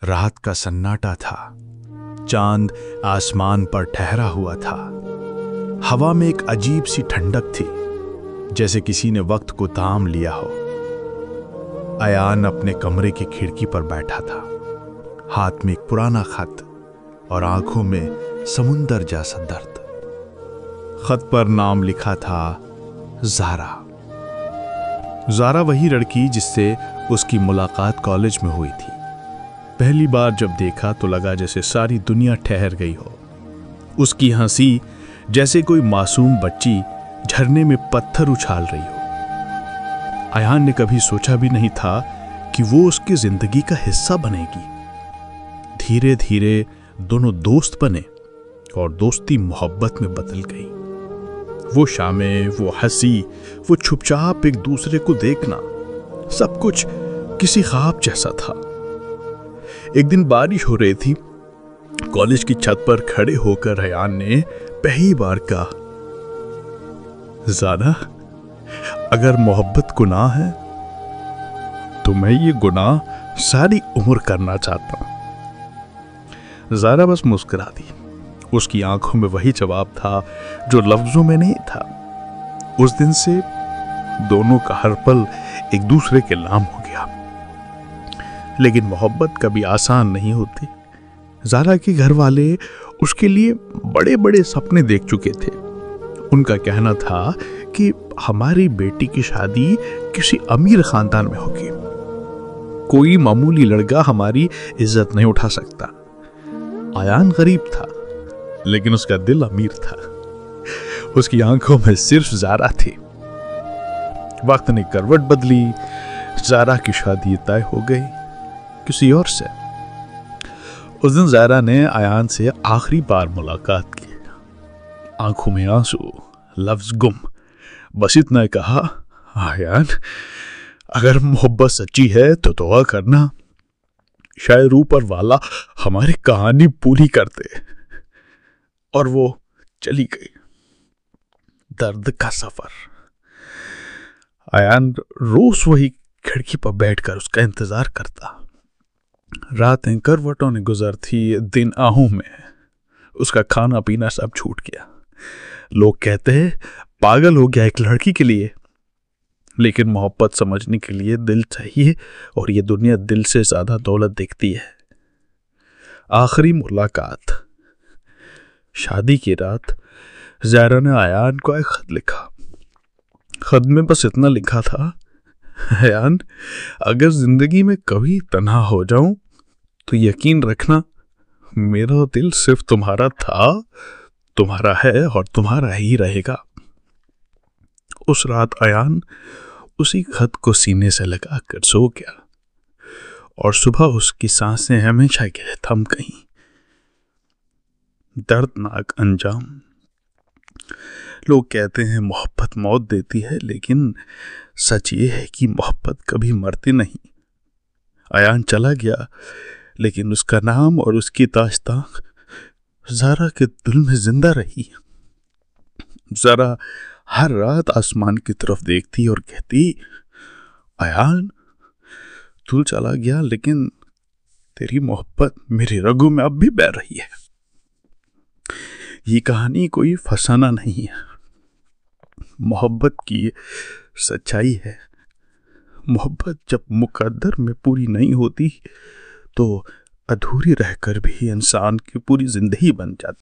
रात का सन्नाटा था। चांद आसमान पर ठहरा हुआ था। हवा में एक अजीब सी ठंडक थी, जैसे किसी ने वक्त को थाम लिया हो। अयान अपने कमरे की खिड़की पर बैठा था, हाथ में एक पुराना खत और आंखों में समुंदर जैसा दर्द। खत पर नाम लिखा था ज़ारा। ज़ारा वही लड़की जिससे उसकी मुलाकात कॉलेज में हुई थी। पहली बार जब देखा तो लगा जैसे सारी दुनिया ठहर गई हो। उसकी हंसी जैसे कोई मासूम बच्ची झरने में पत्थर उछाल रही हो। अयान ने कभी सोचा भी नहीं था कि वो उसकी जिंदगी का हिस्सा बनेगी। धीरे धीरे दोनों दोस्त बने और दोस्ती मोहब्बत में बदल गई। वो शामें, वो हंसी, वो चुपचाप एक दूसरे को देखना, सब कुछ किसी ख्वाब जैसा था। एक दिन बारिश हो रही थी। कॉलेज की छत पर खड़े होकर अयान ने पहली बार कहा, ज़ारा, अगर मोहब्बत गुनाह है तो मैं ये गुनाह सारी उम्र करना चाहता हूं। ज़ारा बस मुस्कुरा दी। उसकी आंखों में वही जवाब था जो लफ्जों में नहीं था। उस दिन से दोनों का हर पल एक दूसरे के नाम हो गया। लेकिन मोहब्बत कभी आसान नहीं होती। ज़ारा के घर वाले उसके लिए बड़े बड़े सपने देख चुके थे। उनका कहना था कि हमारी बेटी की शादी किसी अमीर खानदान में होगी। कोई मामूली लड़का हमारी इज्जत नहीं उठा सकता। अयान गरीब था, लेकिन उसका दिल अमीर था। उसकी आंखों में सिर्फ ज़ारा थी। वक्त ने करवट बदली। ज़ारा की शादी तय हो गई किसी और से। उस दिन ज़ारा ने अयान से आखिरी बार मुलाकात की। आंखों में आंसू, लफ्ज गुम, बस इतना कहा, अयान, अगर मोहब्बत सच्ची है तो दुआ करना, शायद ऊपर वाला हमारी कहानी पूरी कर दे। और वो चली गई। दर्द का सफर। अयान रोज वही खिड़की पर बैठकर उसका इंतजार करता। रातें करवटों ने गुजरती, दिन आहू में। उसका खाना पीना सब छूट गया। लोग कहते हैं पागल हो गया एक लड़की के लिए, लेकिन मोहब्बत समझने के लिए दिल चाहिए, और ये दुनिया दिल से ज्यादा दौलत देखती है। आखिरी मुलाकात। शादी की रात ज़ारा ने अयान को एक खत लिखा। खत में बस इतना लिखा था, अयान, अगर जिंदगी में कभी तन्हा हो जाऊं तो यकीन रखना, मेरा दिल सिर्फ तुम्हारा था, तुम्हारा है और तुम्हारा ही रहेगा। उस रात अयान उसी खत को सीने से लगाकर सो गया, और सुबह उसकी सांसें हमेशा के लिए थम गईं। दर्दनाक अंजाम। लोग कहते हैं मोहब्बत मौत देती है, लेकिन सच ये है कि मोहब्बत कभी मरती नहीं। अयान चला गया, लेकिन उसका नाम और उसकी दास्तां ज़ारा के दिल में जिंदा रही। ज़ारा हर रात आसमान की तरफ देखती और कहती, अयान, तू चला गया, लेकिन तेरी मोहब्बत मेरी रगों में अब भी बह रही है। ये कहानी कोई फसाना नहीं है। मोहब्बत की सच्चाई है। मोहब्बत जब मुकद्दर में पूरी नहीं होती तो अधूरी रहकर भी इंसान की पूरी जिंदगी बन जाती।